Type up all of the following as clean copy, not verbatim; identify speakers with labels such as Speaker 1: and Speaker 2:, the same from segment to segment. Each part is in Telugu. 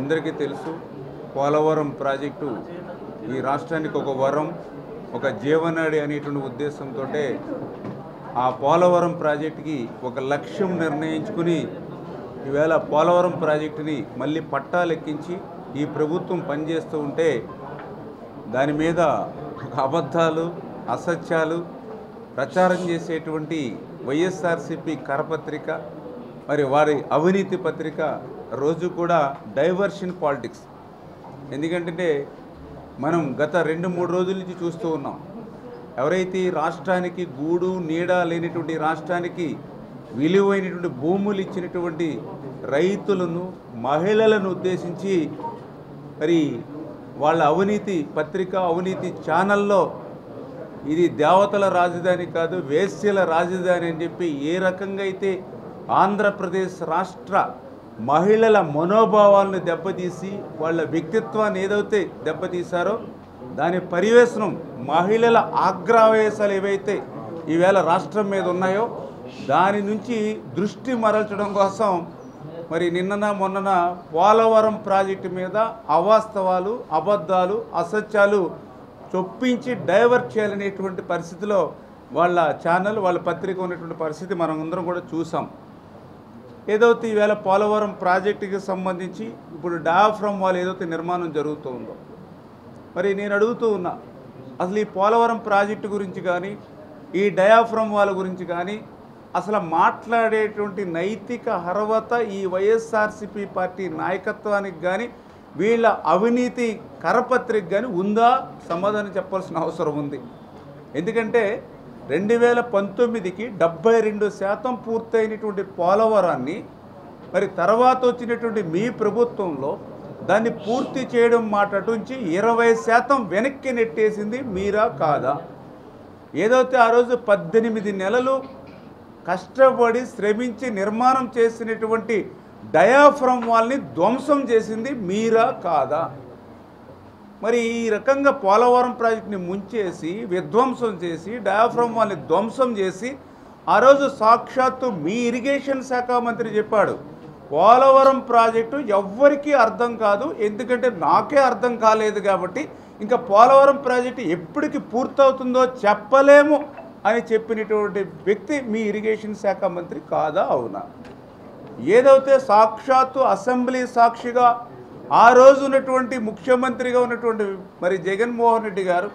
Speaker 1: అందరికీ తెలుసు పోలవరం ప్రాజెక్టు ఈ రాష్ట్రానికి ఒక వరం, ఒక జీవనాడి అనేటువంటి ఉద్దేశంతో ఆ పోలవరం ప్రాజెక్టుకి ఒక లక్ష్యం నిర్ణయించుకుని ఈవేళ పోలవరం ప్రాజెక్టుని మళ్ళీ పట్టాలెక్కించి ఈ ప్రభుత్వం పనిచేస్తూ ఉంటే దాని మీద అబద్ధాలు, అసత్యాలు ప్రచారం చేసేటువంటి వైఎస్ఆర్సీపీ కరపత్రిక, మరి వారి అవినీతి పత్రిక రోజు కూడా డైవర్షన్ పాలిటిక్స్. ఎందుకంటే మనం గత 2-3 రోజుల నుంచి చూస్తూ ఉన్నాం. ఎవరైతే రాష్ట్రానికి గూడు నీడ లేనిటువంటి, రాష్ట్రానికి విలువైనటువంటి భూములు ఇచ్చినటువంటి రైతులను, మహిళలను ఉద్దేశించి మరి వాళ్ళ అవినీతి పత్రిక, అవినీతి ఛానల్లో ఇది దేవతల రాజధాని కాదు, వేశ్యల రాజధాని అని చెప్పి ఏ రకంగా అయితే ఆంధ్రప్రదేశ్ రాష్ట్ర మహిళల మనోభావాలను దెబ్బతీసి వాళ్ళ వ్యక్తిత్వాన్ని ఏదైతే దెబ్బతీశారో దాని పర్యవేక్షణం, మహిళల ఆగ్రహవేశాలు ఏవైతే ఈవేళ రాష్ట్రం మీద ఉన్నాయో దాని నుంచి దృష్టి మరల్చడం కోసం మరి నిన్నన మొన్నన పోలవరం ప్రాజెక్టు మీద అవాస్తవాలు, అబద్ధాలు, అసత్యాలు చొప్పించి డైవర్ట్ చేయాలనేటువంటి పరిస్థితిలో వాళ్ళ ఛానల్, వాళ్ళ పత్రిక ఉన్నటువంటి పరిస్థితి మనం అందరం కూడా చూసాం. ఏదైతే ఈవేళ పోలవరం ప్రాజెక్టుకి సంబంధించి ఇప్పుడు డయాఫ్రమ్ వాల్ ఏదైతే నిర్మాణం జరుగుతూ ఉందో, మరి నేను అడుగుతూ ఉన్నా, అసలు ఈ పోలవరం ప్రాజెక్టు గురించి కానీ ఈ డయాఫ్రమ్ వాల్ గురించి కానీ అసలు మాట్లాడేటువంటి నైతిక అర్హత ఈ వైఎస్ఆర్సీపీ పార్టీ నాయకత్వానికి కానీ వీళ్ళ అవినీతి కరపత్రిక కానీ ఉందా? సమాధానం చెప్పాల్సిన అవసరం ఉంది. ఎందుకంటే 2019కి 72% పూర్తయినటువంటి పోలవరాన్ని మరి తర్వాత వచ్చినటువంటి మీ ప్రభుత్వంలో దాన్ని పూర్తి చేయడం మాట్లాడుంచి 20% వెనక్కి నెట్టేసింది మీరా కాదా? ఏదైతే ఆ రోజు 18 నెలలు కష్టపడి శ్రమించి నిర్మాణం చేసినటువంటి డయాఫ్రమ్ వాల్ని ధ్వంసం చేసింది మీరా కాదా? మరి ఈ రకంగా పోలవరం ప్రాజెక్టుని ముంచేసి, విధ్వంసం చేసి, డయాఫ్రమ్ వాల్ని ధ్వంసం చేసి ఆ రోజు సాక్షాత్తు మీ ఇరిగేషన్ శాఖ మంత్రి చెప్పాడు, పోలవరం ప్రాజెక్టు ఎవ్వరికీ అర్థం కాదు, ఎందుకంటే నాకే అర్థం కాలేదు కాబట్టి ఇంకా పోలవరం ప్రాజెక్టు ఎప్పటికి పూర్తవుతుందో చెప్పలేము అని చెప్పినటువంటి వ్యక్తి మీ ఇరిగేషన్ శాఖ మంత్రి కాదా? అవునా? ఏదైతే సాక్షాత్తు అసెంబ్లీ సాక్షిగా ఆ రోజు ఉన్నటువంటి ముఖ్యమంత్రిగా ఉన్నటువంటి మరి జగన్మోహన్ రెడ్డి గారు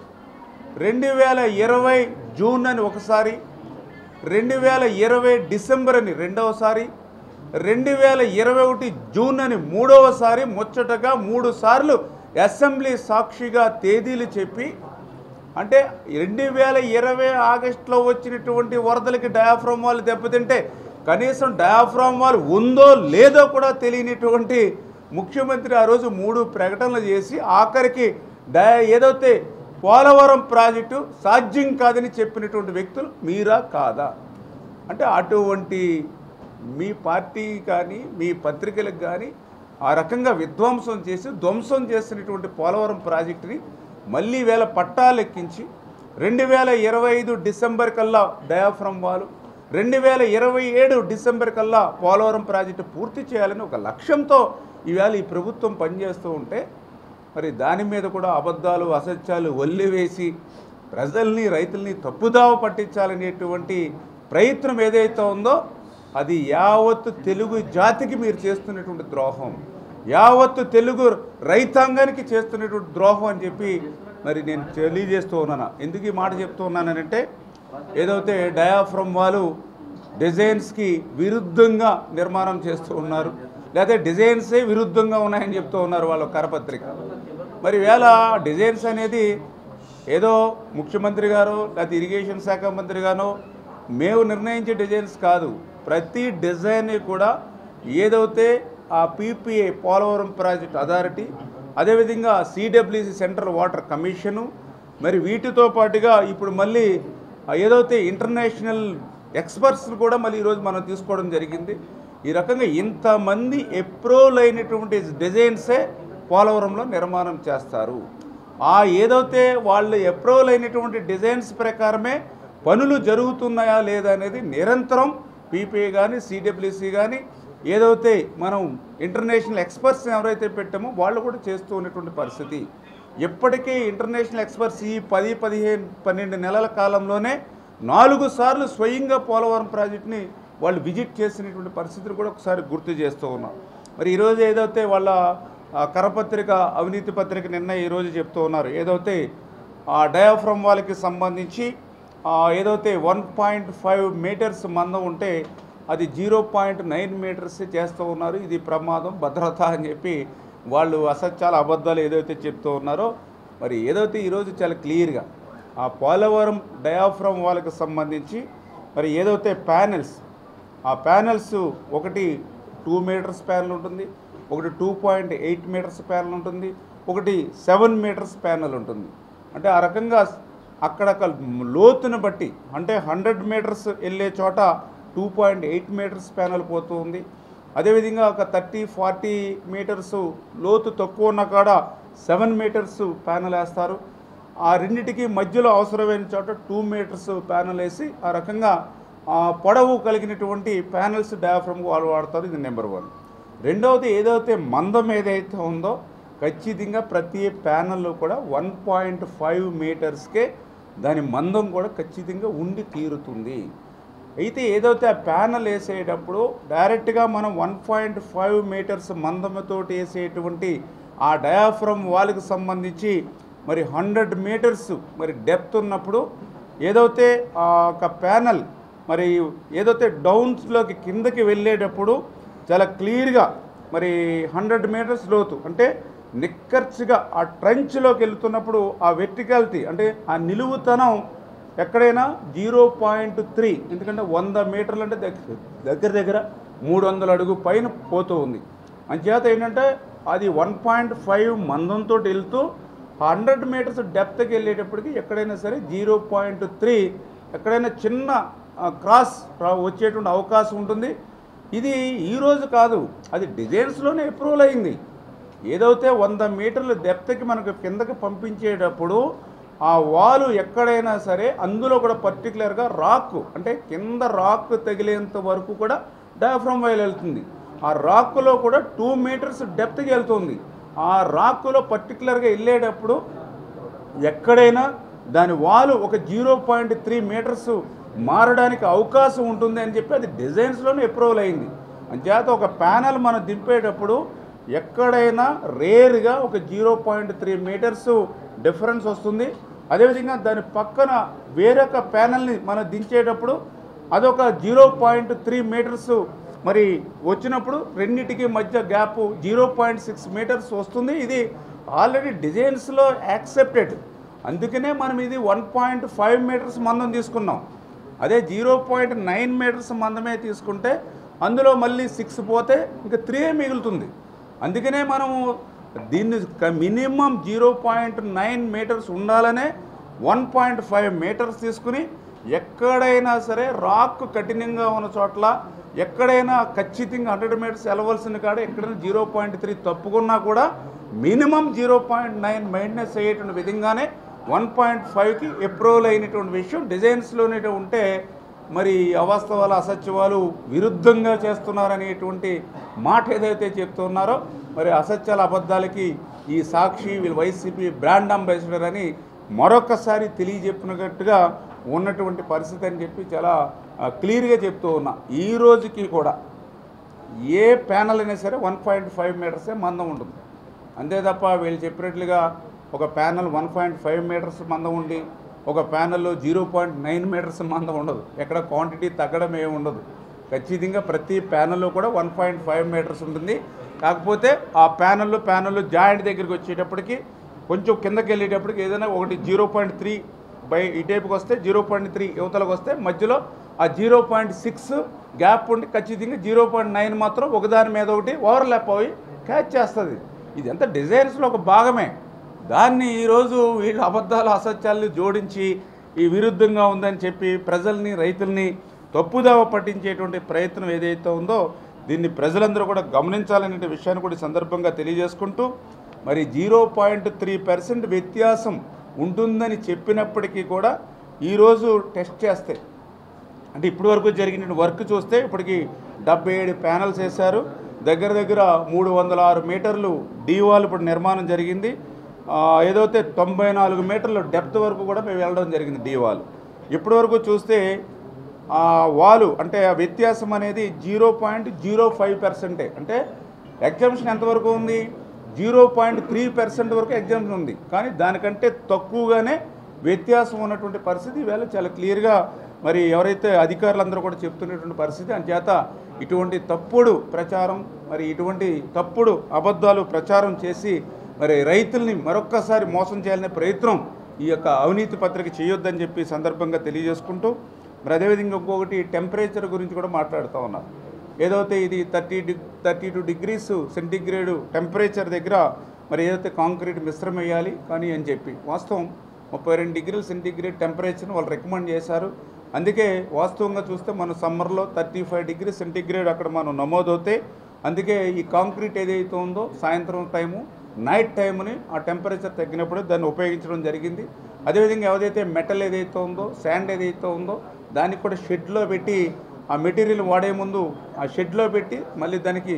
Speaker 1: 2020 జూన్ అని ఒకసారి, 2020 డిసెంబర్ అని రెండవసారి, 2021 జూన్ అని మూడవసారి, ముచ్చటగా 3 సార్లు అసెంబ్లీ సాక్షిగా తేదీలు చెప్పి, అంటే 2020 ఆగస్టులో వచ్చినటువంటి వరదలకి డయాఫ్రమ్ వాల్ దెబ్బతింటే కనీసం డయాఫ్రమ్ వాల్ ఉందో లేదో కూడా తెలియనిటువంటి ముఖ్యమంత్రి ఆ రోజు 3 ప్రకటనలు చేసి ఆఖరికి ఏదైతే పోలవరం ప్రాజెక్టు సాధ్యం కాదని చెప్పినటువంటి వ్యక్తులు మీరా కాదా? అంటే అటువంటి మీ పార్టీ కానీ మీ పత్రికలకు కానీ ఆ రకంగా విధ్వంసం చేసి ధ్వంసం చేసినటువంటి పోలవరం ప్రాజెక్టుని మళ్ళీ వేళ పట్టాలెక్కించి 2025 డిసెంబర్ కల్లా డయాఫ్రమ్ వాల్, 2027 డిసెంబర్ కల్లా పోలవరం ప్రాజెక్టు పూర్తి చేయాలని ఒక లక్ష్యంతో ఈవేళ ఈ ప్రభుత్వం పనిచేస్తూ ఉంటే మరి దాని మీద కూడా అబద్ధాలు, అసత్యాలు వల్లివేసి ప్రజల్ని, రైతుల్ని తప్పుదావ పట్టించాలనేటువంటి ప్రయత్నం ఏదైతే ఉందో అది యావత్తు తెలుగు జాతికి మీరు చేస్తున్నటువంటి ద్రోహం, యావత్తు తెలుగు రైతాంగానికి చేస్తున్నటువంటి ద్రోహం అని చెప్పి మరి నేను తెలియజేస్తూ ఉన్నాను. ఎందుకు ఈ మాట చెప్తూ ఉన్నానంటే, ఏదైతే డయాఫ్రమ్ వాల్ డిజైన్స్కి విరుద్ధంగా నిర్మాణం చేస్తూ ఉన్నారు, లేకపోతే డిజైన్సే విరుద్ధంగా ఉన్నాయని చెప్తూ ఉన్నారు వాళ్ళ కరపత్రిక. మరి వేళ డిజైన్స్ అనేది ఏదో ముఖ్యమంత్రి గారు లేకపోతే ఇరిగేషన్ శాఖ మంత్రి గానో మేము నిర్ణయించే డిజైన్స్ కాదు. ప్రతి డిజైన్ కూడా ఏదైతే ఆ పీపీఏ పోలవరం ప్రాజెక్ట్ అథారిటీ, అదేవిధంగా సిడబ్ల్యూసి సెంట్రల్ వాటర్ కమిషను, మరి వీటితో పాటుగా ఇప్పుడు మళ్ళీ ఏదైతే ఇంటర్నేషనల్ ఎక్స్పర్ట్స్ని కూడా మళ్ళీ ఈరోజు మనం తీసుకోవడం జరిగింది. ఈ రకంగా ఇంతమంది అప్రూవల్ అయినటువంటి డిజైన్సే పోలవరంలో నిర్మాణం చేస్తారు. ఆ ఏదైతే వాళ్ళు అప్రూవల్ అయినటువంటి డిజైన్స్ ప్రకారమే పనులు జరుగుతున్నాయా లేదా అనేది నిరంతరం పీపీఏ కానీ సిడబ్ల్యూసి కానీ ఏదైతే మనం ఇంటర్నేషనల్ ఎక్స్పర్ట్స్ ఎవరైతే పెట్టామో వాళ్ళు కూడా చేస్తూ ఉన్నటువంటి పరిస్థితి. ఇప్పటికీ ఇంటర్నేషనల్ ఎక్స్పర్ట్స్ ఈ 10-12 నెలల కాలంలోనే 4 సార్లు స్వయంగా పోలవరం ప్రాజెక్టుని వాళ్ళు విజిట్ చేసినటువంటి పరిస్థితిని కూడా ఒకసారి గుర్తు చేస్తూ ఉన్నాం. మరి ఈరోజు ఏదైతే వాళ్ళ కరపత్రిక అవినీతి పత్రిక నిన్న ఈరోజు చెప్తూ ఉన్నారు, ఏదైతే ఆ డయాఫ్రమ్ వాళ్ళకి సంబంధించి ఏదైతే 1.5 మీటర్స్ మందం ఉంటే అది 0.9 మీటర్స్ చేస్తూ ఉన్నారు. ఇది ప్రమాదం, భద్రత అని చెప్పి వాళ్ళు అసత్యాల అబద్ధాలు ఏదైతే చెప్తూ ఉన్నారో, మరి ఏదైతే ఈరోజు చాలా క్లియర్గా ఆ పోలవరం డయాఫ్రమ్ వాళ్ళకి సంబంధించి మరి ఏదైతే ప్యానెల్స్, ఆ ప్యానెల్స్ ఒకటి 2 మీటర్స్ ప్యానెల్ ఉంటుంది, ఒకటి 2.8 మీటర్స్ ప్యానెల్ ఉంటుంది, ఒకటి 7 మీటర్స్ ప్యానెల్ ఉంటుంది. అంటే ఆ రకంగా అక్కడక్కడ లోతును బట్టి అంటే 100 మీటర్స్ వెళ్ళే చోట 2.8 మీటర్స్ ప్యానెల్ పోతూ ఉంది. అదేవిధంగా ఒక 30-40 మీటర్స్ లోతు తక్కువ ఉన్న కాడ 7 మీటర్స్ ప్యానెల్ వేస్తారు. ఆ రెండింటికి మధ్యలో అవసరమైన చోట 2 మీటర్స్ ప్యానెల్ వేసి ఆ రకంగా పొడవు కలిగినటువంటి ప్యానెల్స్ డయాఫ్రమ్ వాళ్ళు వాడతారు. ఇది నెంబర్ 1. రెండవది ఏదైతే మందం ఏదైతే ఉందో ఖచ్చితంగా ప్రతి ప్యానెల్లో కూడా 1.5 మీటర్స్కే దాని మందం కూడా ఖచ్చితంగా ఉండి తీరుతుంది. అయితే ఏదైతే ఆ ప్యానెల్ వేసేటప్పుడు డైరెక్ట్గా మనం 1.5 మీటర్స్ మందంతో వేసేటువంటి ఆ డయాఫ్రమ్ వాళ్ళకి సంబంధించి మరి 100 మీటర్స్ మరి డెప్త్ ఉన్నప్పుడు ఏదైతే ఒక ప్యానెల్ మరి ఏదైతే డౌన్స్లోకి కిందకి వెళ్ళేటప్పుడు చాలా క్లియర్గా మరి 100 మీటర్స్ లోతు అంటే నిక్కర్చిగా ఆ ట్రెంచ్లోకి వెళ్తున్నప్పుడు ఆ వెర్టికాలిటీ అంటే ఆ నిలువుతనం ఎక్కడైనా 0.3, ఎందుకంటే 100 మీటర్లు అంటే దగ్గర 300 అడుగు పైన పోతూ ఉంది. అంచేత ఏంటంటే అది 1.5 మందంతో వెళ్తూ 100 మీటర్స్ డెప్త్కి వెళ్ళేటప్పటికి ఎక్కడైనా సరే 0.3 ఎక్కడైనా చిన్న క్రాస్ వచ్చేటువంటి అవకాశం ఉంటుంది. ఇది ఈరోజు కాదు, అది డిజైన్స్లోనే అప్రూవల్ అయింది. ఏదైతే 100 మీటర్ల డెప్త్కి మనకు కిందకి పంపించేటప్పుడు ఆ వాలు ఎక్కడైనా సరే అందులో కూడా పర్టికులర్గా రాక్ అంటే కింద రాక్ తగిలేంత వరకు కూడా డయాఫ్రమ్ వైల్ వెళ్తుంది. ఆ రాక్లో కూడా 2 మీటర్స్ డెప్త్కి వెళ్తుంది. ఆ రాక్లో పర్టికులర్గా వెళ్ళేటప్పుడు ఎక్కడైనా దాని వాలు ఒక 0.3 మీటర్స్ మారడానికి అవకాశం ఉంటుంది అని చెప్పి అది డిజైన్స్లోనే అప్రూవల్ అయింది. అంచేత ఒక ప్యానెల్ మనం దింపేటప్పుడు ఎక్కడైనా రేర్గా ఒక 0.3 మీటర్స్ డిఫరెన్స్ వస్తుంది. అదేవిధంగా దాని పక్కన వేరొక ప్యానెల్ని మనం దించేటప్పుడు అదొక 0.3 మీటర్స్ మరి వచ్చినప్పుడు రెండింటికి మధ్య గ్యాప్ 0.6 మీటర్స్ వస్తుంది. ఇది ఆల్రెడీ డిజైన్స్లో యాక్సెప్టెడ్. అందుకనే మనం ఇది 1.5 మీటర్స్ మందం తీసుకున్నాం. అదే 0.9 మీటర్స్ మందమే తీసుకుంటే అందులో మళ్ళీ 6 పోతే ఇంకా 3 మిగులుతుంది. అందుకనే మనము దీన్ని మినిమం 0.9 మీటర్స్ ఉండాలనే 1.5 మీటర్స్ తీసుకుని ఎక్కడైనా సరే రాక్ కఠినంగా ఉన్న చోట్ల ఎక్కడైనా ఖచ్చితంగా 100 మీటర్స్ వెళ్ళవలసిన కాడ ఎక్కడైనా 0.3 తప్పుకున్నా కూడా మినిమం 0.9 మెయింటెనెన్స్ అయ్యేటువంటి విధంగానే 1.5కి అప్రూవల్ అయినటువంటి విషయం డిజైన్స్లోనే ఉంటే మరి అవాస్తవాలు అసత్యవాలు విరుద్ధంగా చేస్తున్నారనేటువంటి మాట ఏదైతే చెప్తున్నారో మరి అసత్యాల అబద్ధాలకి ఈ సాక్షి వీళ్ళు వైసీపీ బ్రాండ్ అంబాసిడర్ అని మరొకసారి తెలియజెప్పినట్టుగా ఉన్నటువంటి పరిస్థితి అని చెప్పి చాలా క్లియర్గా చెప్తూ ఉన్నా. ఈ రోజుకి కూడా ఏ ప్యానల్ అయినా సరే 1.5 మీటర్సే మందం ఉంటుంది. అంతే తప్ప వీళ్ళు చెప్పినట్లుగా ఒక ప్యానల్ 1.5 మీటర్స్ మందం ఉండి ఒక ప్యానల్లో 0.9 మీటర్స్ మందం ఉండదు. ఎక్కడ క్వాంటిటీ తగ్గడం ఏమి ఉండదు. ఖచ్చితంగా ప్రతి ప్యానల్లో కూడా 1.5 మీటర్స్ ఉంటుంది. కాకపోతే ఆ ప్యానల్లో జాయింట్ దగ్గరికి వచ్చేటప్పటికి కొంచెం కిందకి వెళ్ళేటప్పటికి ఏదైనా ఒకటి 0.3 బై ఈ టైపుకి వస్తే 0.3 యువతలకు వస్తే మధ్యలో ఆ 0.6 గ్యాప్ ఉండి ఖచ్చితంగా 0.9 మాత్రం ఒకదాని మీద ఒకటి ఓవర్లాప్ అవి క్యాచ్ చేస్తుంది. ఇది ఎంత డిజైన్స్లో ఒక భాగమే. దాన్ని ఈరోజు వీళ్ళు అబద్ధాలు అసత్యాలను జోడించి ఈ విరుద్ధంగా ఉందని చెప్పి ప్రజల్ని రైతుల్ని తప్పుదావ పట్టించేటువంటి ప్రయత్నం ఏదైతే ఉందో దీన్ని ప్రజలందరూ కూడా గమనించాలనే విషయాన్ని కూడా ఈ సందర్భంగా తెలియజేసుకుంటూ మరి 0.3% వ్యత్యాసం ఉంటుందని చెప్పినప్పటికీ కూడా ఈరోజు టెస్ట్ చేస్తే అంటే ఇప్పటి వరకు జరిగిన వర్క్ చూస్తే ఇప్పటికి 77 ప్యానల్స్ వేశారు. దగ్గర దగ్గర 306 మీటర్లు డీవాల్ ఇప్పుడు నిర్మాణం జరిగింది. ఏదైతే 94 మీటర్లు డెప్త్ వరకు కూడా మేము వెళ్ళడం జరిగింది డీవాల్. ఇప్పటి వరకు చూస్తే వాలు అంటే ఆ వ్యత్యాసం అనేది 0.05%. అంటే ఎగ్జామ్షన్ ఎంతవరకు ఉంది? 0.3% వరకు ఎగ్జామ్షన్ ఉంది. కానీ దానికంటే తక్కువగానే వ్యత్యాసం ఉన్నటువంటి పరిస్థితి ఈవేళ చాలా క్లియర్గా మరి ఎవరైతే అధికారులందరూ కూడా చెప్తున్నటువంటి పరిస్థితి. అంచేత ఇటువంటి తప్పుడు ప్రచారం, మరి ఇటువంటి తప్పుడు అబద్ధాలు ప్రచారం చేసి మరి రైతుల్ని మరొక్కసారి మోసం చేయాలనే ప్రయత్నం ఈ యొక్క అవినీతి పత్రిక చేయొద్దని చెప్పి సందర్భంగా తెలియజేసుకుంటూ, మరి అదేవిధంగా ఇంకొకటి టెంపరేచర్ గురించి కూడా మాట్లాడుతూ ఉన్నారు. ఏదైతే ఇది 32 డిగ్రీస్ సెంటిగ్రేడ్ టెంపరేచర్ దగ్గర మరి ఏదైతే కాంక్రీట్ మిశ్రమం వేయాలి కానీ అని చెప్పి, వాస్తవం 32 డిగ్రీల సెంటిగ్రేడ్ టెంపరేచర్ని వాళ్ళు రికమెండ్ చేశారు. అందుకే వాస్తవంగా చూస్తే మన సమ్మర్లో 35 డిగ్రీ సెంటిగ్రేడ్ అక్కడ మనం నమోదవుతే, అందుకే ఈ కాంక్రీట్ ఏదైతే ఉందో సాయంత్రం టైము నైట్ టైముని ఆ టెంపరేచర్ తగ్గినప్పుడు దాన్ని ఉపయోగించడం జరిగింది. అదేవిధంగా ఏదైతే మెటల్ ఏదైతే ఉందో, శాండ్ ఏదైతే ఉందో దానికి కూడా షెడ్లో పెట్టి ఆ మెటీరియల్ వాడే ముందు ఆ షెడ్లో పెట్టి మళ్ళీ దానికి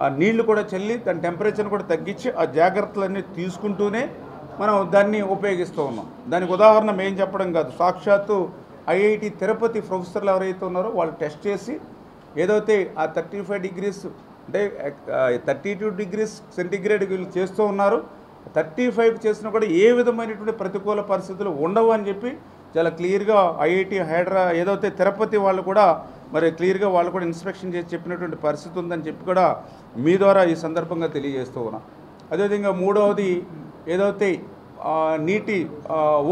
Speaker 1: ఆ నీళ్లు కూడా చల్లి దాని టెంపరేచర్ని కూడా తగ్గించి ఆ జాగ్రత్తలన్నీ తీసుకుంటూనే మనం దాన్ని ఉపయోగిస్తూ ఉన్నాం. దానికి ఉదాహరణ మేము చెప్పడం కాదు, సాక్షాత్తు ఐఐటి తిరుపతి ప్రొఫెసర్లు ఎవరైతే ఉన్నారో వాళ్ళు టెస్ట్ చేసి ఏదైతే ఆ 35 డిగ్రీస్ అంటే 32 డిగ్రీస్ సెంటిగ్రేడ్ వీళ్ళు చేస్తూ ఉన్నారు, 35 చేసినా కూడా ఏ విధమైనటువంటి ప్రతికూల పరిస్థితులు ఉండవు అని చెప్పి చాలా క్లియర్గా ఐఐటి హైడ్రా ఏదైతే తిరుపతి వాళ్ళు కూడా మరి క్లియర్గా వాళ్ళు కూడా ఇన్స్పెక్షన్ చేసి చెప్పినటువంటి పరిస్థితి ఉందని చెప్పి కూడా మీ ద్వారా ఈ సందర్భంగా తెలియజేస్తూ ఉన్నాం. అదేవిధంగా మూడవది ఏదైతే నీటి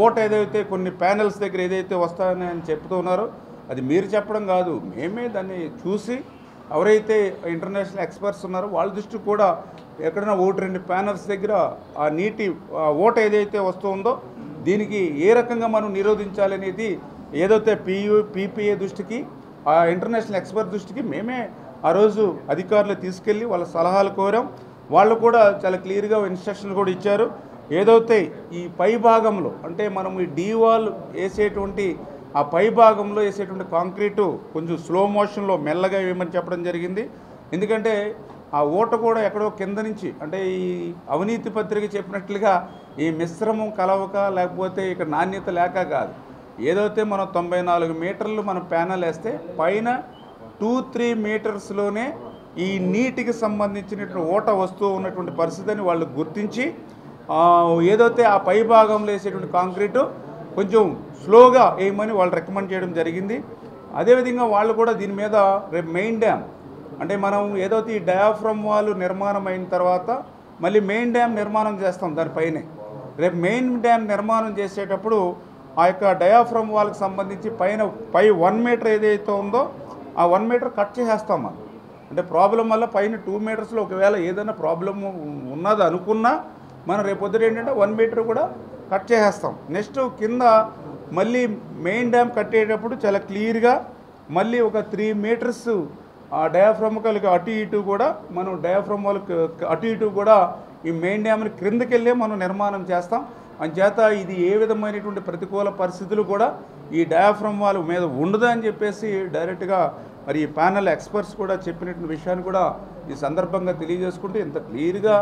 Speaker 1: ఓట ఏదైతే కొన్ని ప్యానెల్స్ దగ్గర ఏదైతే వస్తాయని అని చెప్తూ ఉన్నారో అది మీరు చెప్పడం కాదు, మేమే దాన్ని చూసి ఎవరైతే ఇంటర్నేషనల్ ఎక్స్పర్ట్స్ ఉన్నారో వాళ్ళ దృష్టి కూడా ఎక్కడైనా 1-2 ప్యానెల్స్ దగ్గర ఆ నీటి ఓట ఏదైతే వస్తూ ఉందో దీనికి ఏ రకంగా మనం నిరోధించాలనేది ఏదైతే పీపీఏ దృష్టికి ఆ ఇంటర్నేషనల్ ఎక్స్పర్ట్ దృష్టికి మేమే ఆ రోజు అధికారులు తీసుకెళ్ళి వాళ్ళ సలహాలు కోరాం. వాళ్ళు కూడా చాలా క్లియర్గా ఇన్స్ట్రక్షన్లు కూడా ఇచ్చారు. ఏదైతే ఈ పై భాగంలో అంటే మనం ఈ డీవాల్ వేసేటువంటి ఆ పై భాగంలో వేసేటువంటి కాంక్రీటు కొంచెం స్లో మోషన్లో మెల్లగా వేయమని చెప్పడం జరిగింది. ఎందుకంటే ఆ ఓట కూడా ఎక్కడో కింద నుంచి అంటే ఈ అవినీతి పత్రిక చెప్పినట్లుగా ఈ మిశ్రమం కలవక లేకపోతే ఇక్కడ నాణ్యత లేక కాదు. ఏదైతే మనం 94 మీటర్లు మనం ప్యానల్ వేస్తే పైన 2-3 మీటర్స్లోనే ఈ నీటికి సంబంధించినటువంటి ఓట వస్తూ ఉన్నటువంటి పరిస్థితిని వాళ్ళు గుర్తించి ఏదైతే ఆ పై భాగంలో వేసేటువంటి కాంక్రీటు కొంచెం స్లోగా వేయమని వాళ్ళు రికమెండ్ చేయడం జరిగింది. అదేవిధంగా వాళ్ళు కూడా దీని మీద రేపు మెయిన్ డ్యామ్ అంటే మనం ఏదైతే ఈ డయాఫ్రమ్ వాల్ నిర్మాణం అయిన తర్వాత మళ్ళీ మెయిన్ డ్యామ్ నిర్మాణం చేస్తాం దానిపైనే. రేపు మెయిన్ డ్యామ్ నిర్మాణం చేసేటప్పుడు ఆ యొక్క డయాఫ్రమ్ వాల్కి సంబంధించి పై 1 మీటర్ ఏదైతే ఉందో ఆ 1 మీటర్ కట్ చేసేస్తాం మనం. అంటే ప్రాబ్లం వల్ల పైన 2 మీటర్స్లో ఒకవేళ ఏదైనా ప్రాబ్లం ఉన్నది అనుకున్నా మనం రేపొద్దుట ఏంటంటే 1 మీటర్ కూడా కట్ చేసేస్తాం. నెక్స్ట్ కింద మళ్ళీ మెయిన్ డ్యామ్ కట్టేటప్పుడు చాలా క్లియర్గా మళ్ళీ ఒక 3 మీటర్స్ ఆ డయాఫ్రమ్కి అటు ఇటు కూడా మనం డయాఫ్రమ్ వాళ్ళకి అటు ఇటు కూడా ఈ మెయిన్ డ్యామ్ని క్రిందకి వెళ్ళే మనం నిర్మాణం చేస్తాం. అంచేత ఇది ఏ విధమైనటువంటి ప్రతికూల పరిస్థితులు కూడా ఈ డయాఫ్రమ్ వాల్ మీద ఉండదు అని చెప్పేసి డైరెక్ట్గా మరి ఈ ప్యానల్ ఎక్స్పర్ట్స్ కూడా చెప్పినటువంటి విషయాన్ని కూడా ఈ సందర్భంగా తెలియజేసుకుంటూ ఇంత క్లియర్గా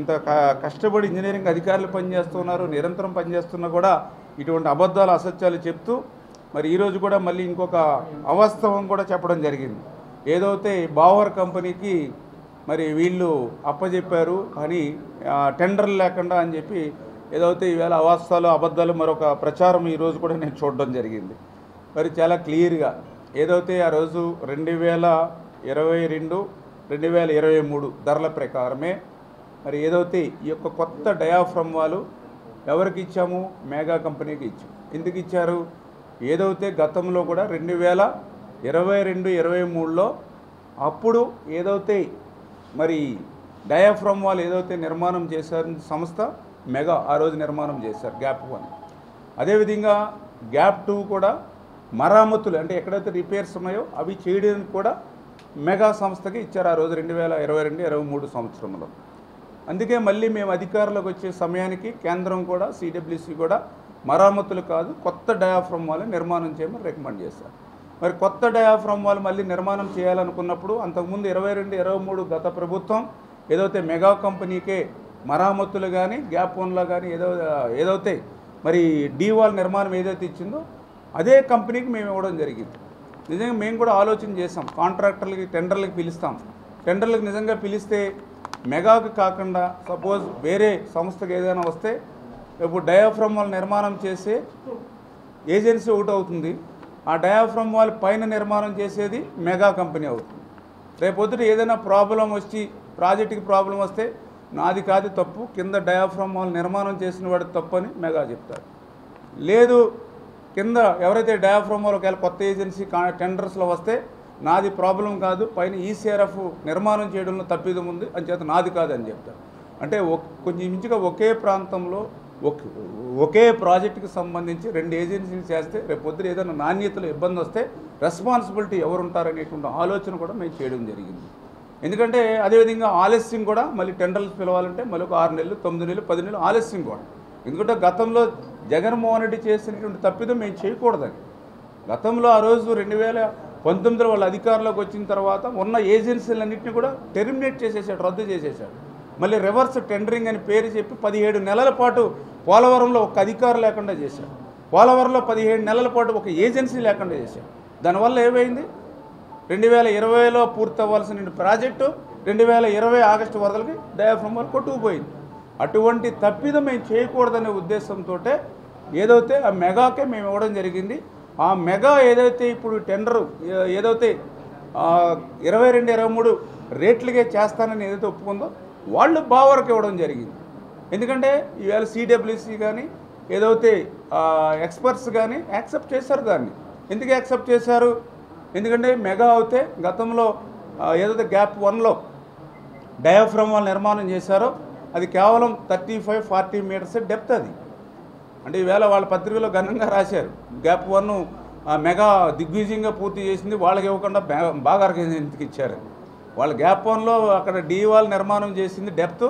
Speaker 1: ఇంత కష్టపడి ఇంజనీరింగ్ అధికారులు పనిచేస్తున్నారు, నిరంతరం పనిచేస్తున్నా కూడా ఇటువంటి అబద్ధాలు అసత్యాలు చెప్తూ మరి ఈరోజు కూడా మళ్ళీ ఇంకొక అవాస్తవం కూడా చెప్పడం జరిగింది. ఏదైతే బావర్ కంపెనీకి మరి వీళ్ళు అప్పచెప్పారు అని టెండర్లు లేకుండా అని చెప్పి ఏదైతే ఈవేళ అవాస్తవాలు అబద్ధాలు మరొక ప్రచారం ఈరోజు కూడా నేను చూడడం జరిగింది. మరి చాలా క్లియర్గా ఏదైతే ఆ రోజు 2022, 2023 ధరల ప్రకారమే మరి ఏదైతే ఈ యొక్క కొత్త డయాఫ్రమ్ వాల్ ఎవరికి ఇచ్చాము? మెగా కంపెనీకి ఇచ్చాము. ఎందుకు ఇచ్చారు? ఏదైతే గతంలో కూడా 2022-23లో అప్పుడు ఏదైతే మరి డయాఫ్రమ్ వాల్ ఏదైతే నిర్మాణం చేశారు సంస్థ మెగా ఆ రోజు నిర్మాణం చేశారు గ్యాప్ 1. అదేవిధంగా గ్యాప్ 2 కూడా మరామతులు అంటే ఎక్కడైతే రిపేర్స్ ఉన్నాయో అవి చేయడానికి కూడా మెగా సంస్థకి ఇచ్చారు ఆ రోజు 2022-23 సంవత్సరంలో. అందుకే మళ్ళీ మేము అధికారులకు వచ్చే సమయానికి కేంద్రం కూడా సిడబ్ల్యూసి కూడా మరామతులు కాదు కొత్త డయాఫ్రమ్ వాల్ నిర్మాణం చేయమని రికమెండ్ చేశారు. మరి కొత్త డయాఫ్రమ్ వాల్ మళ్ళీ నిర్మాణం చేయాలనుకున్నప్పుడు అంతకుముందు 22, 23 గత ప్రభుత్వం ఏదైతే మెగా కంపెనీకే మరామతులు కానీ గ్యాప్ వన్లో కానీ ఏదైతే మరి డీ వాల్ నిర్మాణం ఏదైతే ఇచ్చిందో అదే కంపెనీకి మేము ఇవ్వడం జరిగింది. నిజంగా మేము కూడా ఆలోచన చేసాం, కాంట్రాక్టర్లకి టెండర్లకి పిలుస్తాం. టెండర్లకు నిజంగా పిలిస్తే మెగాకి కాకుండా సపోజ్ వేరే సంస్థకు ఏదైనా వస్తే ఇప్పుడు డయాఫ్రమ్ వాల్ నిర్మాణం చేసే ఏజెన్సీ ఒకటి అవుతుంది, ఆ డయాఫ్రమ్ వాల్ పైన నిర్మాణం చేసేది మెగా కంపెనీ అవుతుంది. రేపొద్దుట ఏదైనా ప్రాబ్లం వచ్చి ప్రాజెక్టుకి ప్రాబ్లం వస్తే నాది కాదు తప్పు, కింద డయాఫ్రమ్ వాల్ నిర్మాణం చేసిన వాడు తప్పు అని మెగా చెప్తారు. లేదు కింద ఎవరైతే డయాఫ్రమ్ వాల్ ఒకవేళ కొత్త ఏజెన్సీ టెండర్స్లో వస్తే నాది ప్రాబ్లం కాదు, పైన ఈసీఆర్ఎఫ్ నిర్మాణం చేయడంలో తప్పిదం ఉంది అని చేత నాది కాదు అని చెప్తారు. అంటే కొంచెం మించిగా ఒకే ప్రాంతంలో ఒకే ప్రాజెక్టుకి సంబంధించి 2 ఏజెన్సీలు చేస్తే రేపు పొద్దున ఏదైనా నాణ్యతలో ఇబ్బంది వస్తే రెస్పాన్సిబిలిటీ ఎవరుంటారనేటువంటి ఆలోచన కూడా మేము చేయడం జరిగింది. ఎందుకంటే అదేవిధంగా ఆలస్యం కూడా మళ్ళీ టెండర్లు పిలవాలంటే మళ్ళీ ఒక 6 నెలలు 9 నెలలు 10 నెలలు ఆలస్యం కూడా. ఎందుకంటే గతంలో జగన్మోహన్ రెడ్డి చేసినటువంటి తప్పిదం మేము చేయకూడదని గతంలో ఆ రోజు 2019లో వాళ్ళ అధికారంలోకి వచ్చిన తర్వాత ఉన్న ఏజెన్సీలన్నింటినీ కూడా టెర్మినేట్ చేసేసాడు, రద్దు చేసేసాడు. మళ్ళీ రివర్స్ టెండరింగ్ అని పేరు చెప్పి 17 నెలల పాటు పోలవరంలో ఒక అధికారం లేకుండా చేశాడు. పోలవరంలో 17 నెలల పాటు ఒక ఏజెన్సీ లేకుండా చేశాడు. దానివల్ల ఏమైంది? 2020లో పూర్తవ్వాల్సిన ప్రాజెక్టు 2020 ఆగస్టు వరదలకి డయాఫ్రమ్ వాల్ కొట్టుకుపోయింది. అటువంటి తప్పిదం మేము చేయకూడదనే ఉద్దేశంతో ఏదైతే ఆ మెగాకే మేము ఇవ్వడం జరిగింది. ఆ మెగా ఏదైతే ఇప్పుడు టెండరు ఏదైతే 22, 23 రేట్లుగా చేస్తానని ఏదైతే ఒప్పుకుందో వాళ్ళు బావరకు ఇవ్వడం జరిగింది. ఎందుకంటే ఈవేళ సిడబ్ల్యూసి కానీ ఏదైతే ఎక్స్పర్ట్స్ కానీ యాక్సెప్ట్ చేశారు. దాన్ని ఎందుకు యాక్సెప్ట్ చేశారు? ఎందుకంటే మెగా అయితే గతంలో ఏదైతే గ్యాప్ 1లో డయాఫ్రమ్ వాల్ నిర్మాణం చేశారో అది కేవలం 35-40 మీటర్స్ డెప్త్. అది అంటే ఈవేళ వాళ్ళ పత్రికలో ఘనంగా రాశారు, గ్యాప్ 1 మెగా దిగ్విజయంగా పూర్తి చేసింది, వాళ్ళకి ఇవ్వకుండా బాగారికి ఎందుకు ఇచ్చారు. వాళ్ళ గ్యాప్ 1లో అక్కడ డీ వాల్ నిర్మాణం చేసింది డెప్త్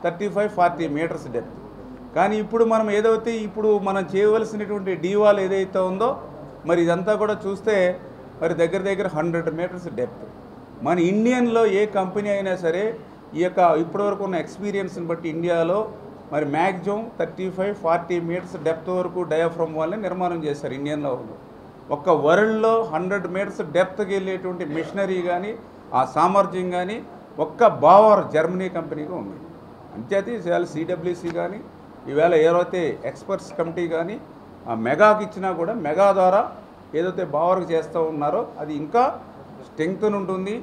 Speaker 1: 35-40 మీటర్స్ డెప్త్. కానీ ఇప్పుడు మనం ఏదైతే ఇప్పుడు మనం చేయవలసినటువంటి డీ వాల్ ఏదైతే ఉందో మరి ఇదంతా కూడా చూస్తే మరి దగ్గర 100 మీటర్స్ డెప్త్. మన ఇండియన్లో ఏ కంపెనీ అయినా సరే ఈ యొక్క ఇప్పటివరకు ఉన్న ఎక్స్పీరియన్స్ని బట్టి ఇండియాలో మరి మ్యాక్సిమం 35-40 మీటర్స్ డెప్త్ వరకు డయాఫ్రమ్ వాల్ని నిర్మాణం చేశారు ఇండియన్లో. ఒక్క వరల్డ్లో 100 మీటర్స్ డెప్త్కి వెళ్ళేటువంటి మిషనరీ కానీ ఆ సామర్థ్యం కానీ ఒక్క బావర్ జర్మనీ కంపెనీగా ఉంది. అంచేది ఈవేళ సిడబ్ల్యూసి కానీ ఈవేళ ఏదైతే ఎక్స్పర్ట్స్ కమిటీ కానీ ఆ మెగాకి ఇచ్చినా కూడా మెగా ద్వారా ఏదైతే బావర్కి చేస్తూ ఉన్నారో అది ఇంకా స్ట్రెంగ్త్ ఉంటుంది.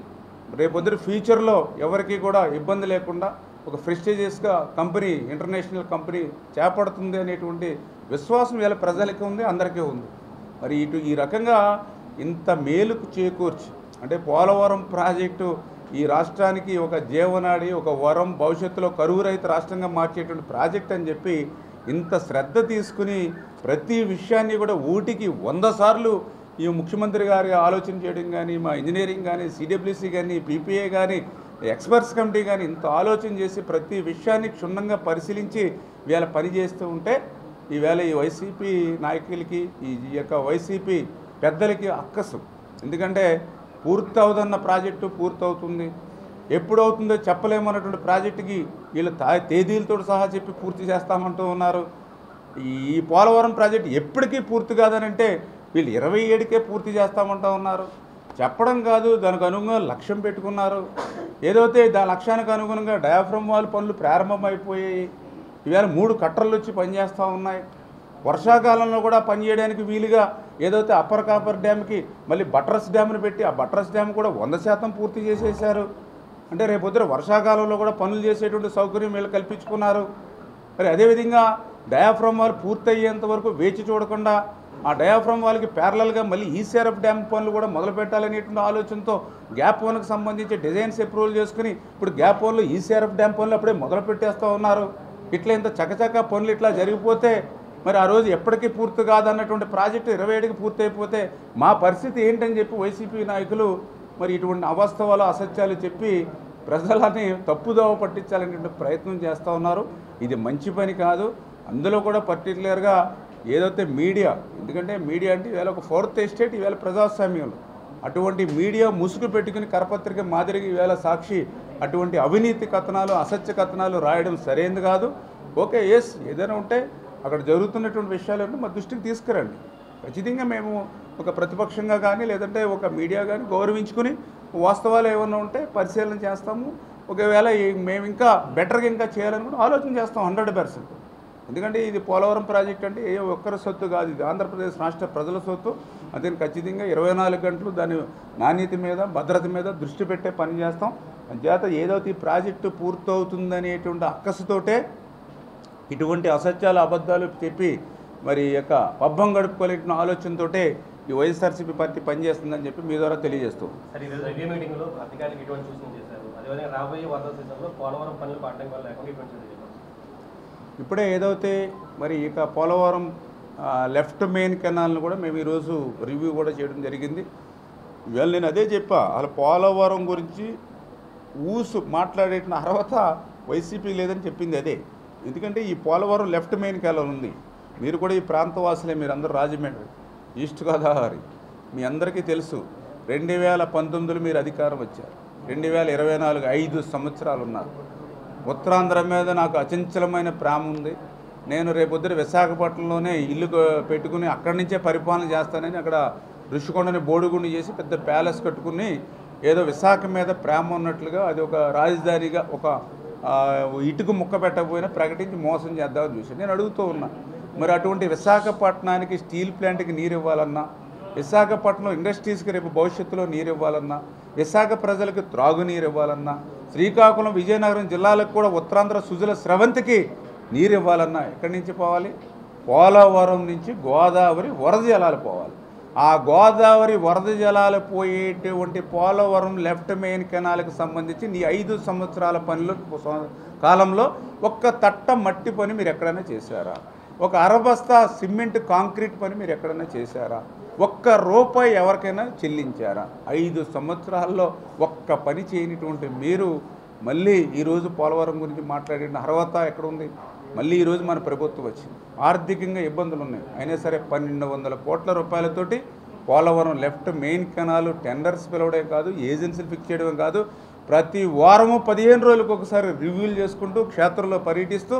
Speaker 1: రేపొద్దు ఫ్యూచర్లో ఎవరికి కూడా ఇబ్బంది లేకుండా ఒక ప్రెస్టీజియస్గా కంపెనీ ఇంటర్నేషనల్ కంపెనీ చేపడుతుంది అనేటువంటి విశ్వాసం వీళ్ళ ప్రజలకి ఉంది, అందరికీ ఉంది. మరి ఈ రకంగా ఇంత మేలుకు చేకూర్చి అంటే పోలవరం ప్రాజెక్టు ఈ రాష్ట్రానికి ఒక జీవనాడి, ఒక వరం, భవిష్యత్తులో కరువు రహిత రాష్ట్రంగా మార్చేటువంటి ప్రాజెక్ట్ అని చెప్పి ఇంత శ్రద్ధ తీసుకుని ప్రతి విషయాన్ని కూడా 100 సార్లు ఈ ముఖ్యమంత్రి గారి ఆలోచన చేయడం కానీ మా ఇంజనీరింగ్ కానీ సిడబ్ల్యూసి కానీ పీపీఏ కానీ ఎక్స్పర్ట్స్ కమిటీ కానీ ఇంత ఆలోచన చేసి ప్రతి విషయాన్ని క్షుణ్ణంగా పరిశీలించి వీళ్ళ పనిచేస్తూ ఉంటే ఈవేళ ఈ వైసీపీ నాయకులకి ఈ యొక్క వైసీపీ పెద్దలకి అక్కసు. ఎందుకంటే పూర్తవుదన్న ప్రాజెక్టు పూర్తవుతుంది, ఎప్పుడవుతుందో చెప్పలేమన్నటువంటి ప్రాజెక్టుకి వీళ్ళు తేదీలతో సహా చెప్పి పూర్తి చేస్తామంటూ ఉన్నారు. ఈ పోలవరం ప్రాజెక్టు ఎప్పటికీ పూర్తి కాదనంటే వీళ్ళు 27కే పూర్తి చేస్తామంటూ ఉన్నారు. చెప్పడం కాదు, దానికి అనుగుణంగా లక్ష్యం పెట్టుకున్నారు. ఏదైతే దాని లక్ష్యానికి అనుగుణంగా డయాఫ్రమ్ వాల్ పనులు ప్రారంభమైపోయాయి. ఇవాళ 3 కట్టర్లు వచ్చి పనిచేస్తూ ఉన్నాయి. వర్షాకాలంలో కూడా పనిచేయడానికి వీలుగా ఏదైతే అప్పర్ కాపర్ డ్యామ్కి మళ్ళీ బట్రస్ డ్యామ్ని పెట్టి ఆ బట్రస్ డ్యామ్ కూడా 100% పూర్తి చేసేసారు. అంటే రేపొద్దున వర్షాకాలంలో కూడా పనులు చేసేటువంటి సౌకర్యం వీళ్ళు కల్పించుకున్నారు. మరి అదేవిధంగా డయాఫ్రమ్ వాల్ పూర్తయ్యేంత వరకు వేచి చూడకుండా ఆ డయాఫ్రమ్ వాల్కి ప్యారలల్గా మళ్ళీ ఈసీఆర్ఎఫ్ డ్యామ్ పనులు కూడా మొదలు పెట్టాలనేటువంటి ఆలోచనతో గ్యాప్ 1కి సంబంధించి డిజైన్స్ అప్రూవల్ చేసుకుని ఇప్పుడు గ్యాప్ 1లో ఈసీఆర్ఎఫ్ డ్యామ్ పనులు అప్పుడే మొదలు పెట్టేస్తూ ఉన్నారు. ఇట్లా ఇంత చకచక పనులు ఇట్లా జరిగిపోతే మరి ఆ రోజు ఎప్పటికీ పూర్తి కాదన్నటువంటి ప్రాజెక్టు 27కి పూర్తి అయిపోతే మా పరిస్థితి ఏంటని చెప్పి వైసీపీ నాయకులు మరి ఇటువంటి అవాస్తవాలు అసత్యాలు చెప్పి ప్రజలని తప్పుదోవ పట్టించాలనేటువంటి ప్రయత్నం చేస్తూ ఉన్నారు. ఇది మంచి పని కాదు. అందులో కూడా పర్టికులర్గా ఏదైతే మీడియా, ఎందుకంటే మీడియా అంటే ఇవాళ ఒక ఫోర్త్ ఎస్టేట్ ఇవాళ ప్రజాస్వామ్యంలో అటువంటి మీడియా ముసుగు పెట్టుకుని కరపత్రిక మాదిరిగా ఈవేళ సాక్షి అటువంటి అవినీతి కథనాలు అసత్య కథనాలు రాయడం సరైనది కాదు. ఓకే, ఎస్, ఏదైనా ఉంటే అక్కడ జరుగుతున్నటువంటి విషయాలను మా దృష్టికి తీసుకురండి. ఖచ్చితంగా మేము ఒక ప్రతిపక్షంగా కానీ లేదంటే ఒక మీడియా కానీ గౌరవించుకుని వాస్తవాలు ఏమన్నా ఉంటే పరిశీలన చేస్తాము. ఒకవేళ మేము ఇంకా బెటర్గా ఇంకా చేయాలని కూడా ఆలోచన చేస్తాం 100%. ఎందుకంటే ఇది పోలవరం ప్రాజెక్ట్ అంటే ఏ ఒక్కరి సొత్తు కాదు, ఇది ఆంధ్రప్రదేశ్ రాష్ట్ర ప్రజల సొత్తు. అందుకని ఖచ్చితంగా 24 గంటలు దాని నాణ్యత మీద భద్రత మీద దృష్టి పెట్టే పని చేస్తాం. అంచేత ఏదైతే ఈ ప్రాజెక్టు పూర్తవుతుందనేటువంటి అక్కసుతోటే ఇటువంటి అసత్యాలు అబద్ధాలు చెప్పి మరి యొక్క పబ్బం గడుపుకోలేని ఆలోచనతోటే ఈ వైఎస్ఆర్సీపీ పార్టీ పనిచేస్తుందని చెప్పి మీ ద్వారా తెలియజేస్తూ ఇప్పుడే ఏదైతే మరి ఇక పోలవరం లెఫ్ట్ మెయిన్ కెనాల్ను కూడా మేము ఈరోజు రివ్యూ కూడా చేయడం జరిగింది. ఇవాళ నేను అదే చెప్పా, అలా పోలవరం గురించి మాట్లాడేట అర్హత వైసీపీ లేదని చెప్పింది అదే. ఎందుకంటే ఈ పోలవరం లెఫ్ట్ మెయిన్ కెనాల్ ఉంది. మీరు కూడా ఈ ప్రాంతవాసులే, మీరు అందరూ రాజమండ్రి, ఈస్ట్ గోదావరి, మీ అందరికీ తెలుసు. 2019లో మీరు అధికారం వచ్చారు, 2024 5 సంవత్సరాలు ఉన్నారు. ఉత్తరాంధ్ర మీద నాకు అచంచలమైన ప్రేమ ఉంది. నేను రేపొద్దున విశాఖపట్నంలోనే ఇల్లు పెట్టుకుని అక్కడి నుంచే పరిపాలన చేస్తానని అక్కడ ఋషికొండని బోడిగుండు చేసి పెద్ద ప్యాలెస్ కట్టుకుని ఏదో విశాఖ మీద ప్రేమ ఉన్నట్లుగా అది ఒక రాజధానిగా ఒక ఇటుకు ముక్క పెట్టకపోయినా ప్రకటించి మోసం చేద్దామని చూసి నేను అడుగుతూ ఉన్నా. మరి అటువంటి విశాఖపట్నానికి స్టీల్ ప్లాంట్కి నీరు ఇవ్వాలన్నా, విశాఖపట్నం ఇండస్ట్రీస్కి రేపు భవిష్యత్తులో నీరు ఇవ్వాలన్నా, విశాఖ ప్రజలకు త్రాగునీరు ఇవ్వాలన్నా, శ్రీకాకుళం విజయనగరం జిల్లాలకు కూడా ఉత్తరాంధ్ర సుజల స్రవంతికి నీరు ఇవ్వాలన్నా ఎక్కడి నుంచి పోవాలి? పోలవరం నుంచి గోదావరి వరద జలాలు పోవాలి. ఆ గోదావరి వరద జలాలు పోయేటువంటి పోలవరం లెఫ్ట్ మెయిన్ కెనాల్కి సంబంధించి నీ 5 సంవత్సరాల పనులు కాలంలో ఒక్క తట్ట మట్టి పని మీరు ఎక్కడైనా చేశారా? ఒక అరబస్తా సిమెంట్ కాంక్రీట్ పని మీరు ఎక్కడైనా చేశారా? ఒక్క రూపాయి ఎవరికైనా చెల్లించారా? 5 సంవత్సరాల్లో ఒక్క పని చేయనిటువంటి మీరు మళ్ళీ ఈరోజు పోలవరం గురించి మాట్లాడే అర్హత ఎక్కడుంది? మళ్ళీ ఈరోజు మన ప్రభుత్వం వచ్చింది, ఆర్థికంగా ఇబ్బందులు ఉన్నాయి, అయినా సరే 1200 కోట్ల రూపాయలతోటి Polavaram left main canal tenders పిలవడే కాదు, ఏజెన్సీలు ఫిక్స్ చేయడమే కాదు, ప్రతి వారము 15 రోజులకు ఒకసారి రివ్యూలు చేసుకుంటూ క్షేత్రంలో పర్యటిస్తూ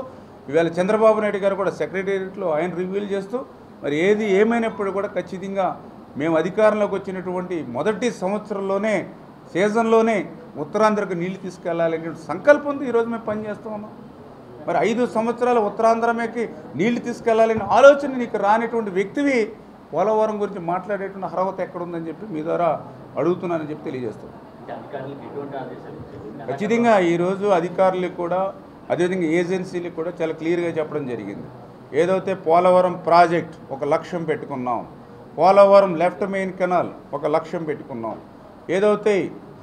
Speaker 1: ఇవాళ చంద్రబాబు నాయుడు గారు కూడా సెక్రటేరియట్లో ఆయన రివ్యూలు చేస్తూ మరి ఏది ఏమైనప్పుడు కూడా ఖచ్చితంగా మేము అధికారంలోకి వచ్చినటువంటి మొదటి సంవత్సరంలోనే సీజన్లోనే ఉత్తరాంధ్రకు నీళ్లు తీసుకెళ్లాలనే సంకల్పంతో ఈరోజు మేము పనిచేస్తూ ఉన్నాం. మరి 5 సంవత్సరాల ఉత్తరాంధ్రమేకి నీళ్లు తీసుకెళ్లాలనే ఆలోచన నీకు రానిటువంటి వ్యక్తివి పోలవరం గురించి మాట్లాడేటువంటి అర్హత ఎక్కడుందని చెప్పి మీ ద్వారా అడుగుతున్నానని చెప్పి తెలియజేస్తున్నాను. ఖచ్చితంగా ఈరోజు అధికారులకు కూడా అదేవిధంగా ఏజెన్సీలకు కూడా చాలా క్లియర్గా చెప్పడం జరిగింది. ఏదైతే పోలవరం ప్రాజెక్ట్ ఒక లక్ష్యం పెట్టుకున్నాం, పోలవరం లెఫ్ట్ మెయిన్ కెనాల్ ఒక లక్ష్యం పెట్టుకున్నాం, ఏదైతే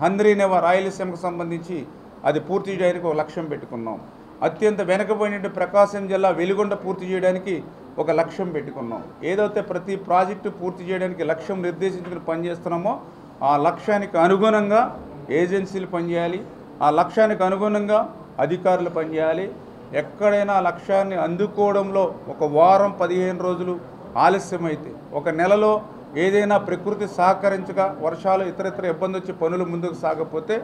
Speaker 1: హంద్రీనేవా రాయలసీమకు సంబంధించి అది పూర్తి చేయడానికి ఒక లక్ష్యం పెట్టుకున్నాం, అత్యంత వెనకబడిన ప్రకాశం జిల్లా వెలిగొండ పూర్తి చేయడానికి ఒక లక్ష్యం పెట్టుకున్నాం. ఏదైతే ప్రతి ప్రాజెక్టు పూర్తి చేయడానికి లక్ష్యం నిర్దేశించుకుని పనిచేస్తున్నామో ఆ లక్ష్యానికి అనుగుణంగా ఏజెన్సీలు పనిచేయాలి, ఆ లక్ష్యానికి అనుగుణంగా అధికారులు పనిచేయాలి. ఎక్కడైనా లక్ష్యాన్ని అందుకోవడంలో ఒక వారం 15 రోజులు ఆలస్యమైతే, ఒక నెలలో ఏదైనా ప్రకృతి సహకరించక వర్షాలు ఇతర ఇబ్బంది వచ్చి పనులు ముందుకు సాగకపోతే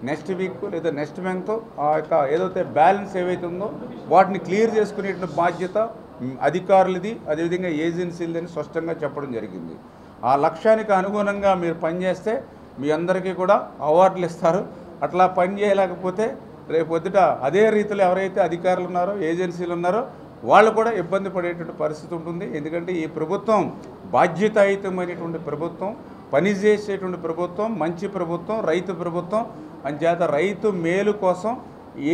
Speaker 1: నెక్స్ట్ వీక్ లేదా నెక్స్ట్ మంత్ ఆ యొక్క ఏదైతే బ్యాలెన్స్ ఏవైతే ఉందో వాటిని క్లియర్ చేసుకునే బాధ్యత అధికారులది, అదేవిధంగా ఏజెన్సీలదని స్పష్టంగా చెప్పడం జరిగింది. ఆ లక్ష్యానికి అనుగుణంగా మీరు పనిచేస్తే మీ అందరికీ కూడా అవార్డులు ఇస్తారు. అట్లా పని చేయలేకపోతే రేపొద్దుట అదే రీతిలో ఎవరైతే అధికారులు ఉన్నారో ఏజెన్సీలు ఉన్నారో వాళ్ళు కూడా ఇబ్బంది పడేటువంటి పరిస్థితి ఉంటుంది. ఎందుకంటే ఈ ప్రభుత్వం బాధ్యతాయుతమైనటువంటి ప్రభుత్వం, పనిచేసేటువంటి ప్రభుత్వం, మంచి ప్రభుత్వం, రైతు ప్రభుత్వం. అంచేత రైతు మేలు కోసం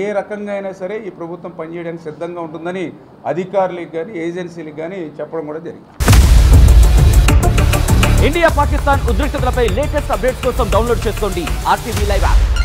Speaker 1: ఏ రకంగా అయినా సరే ఈ ప్రభుత్వం పనిచేయడానికి సిద్ధంగా ఉంటుందని అధికారులకు కానీ ఏజెన్సీలకు కానీ చెప్పడం కూడా జరిగింది.
Speaker 2: ఇండియా పాకిస్తాన్ ఉద్రిక్తతలపై లేటెస్ట్ అప్డేట్స్ కోసం డౌన్లోడ్ చేసుకోండి RTV లైవ్ యాప్.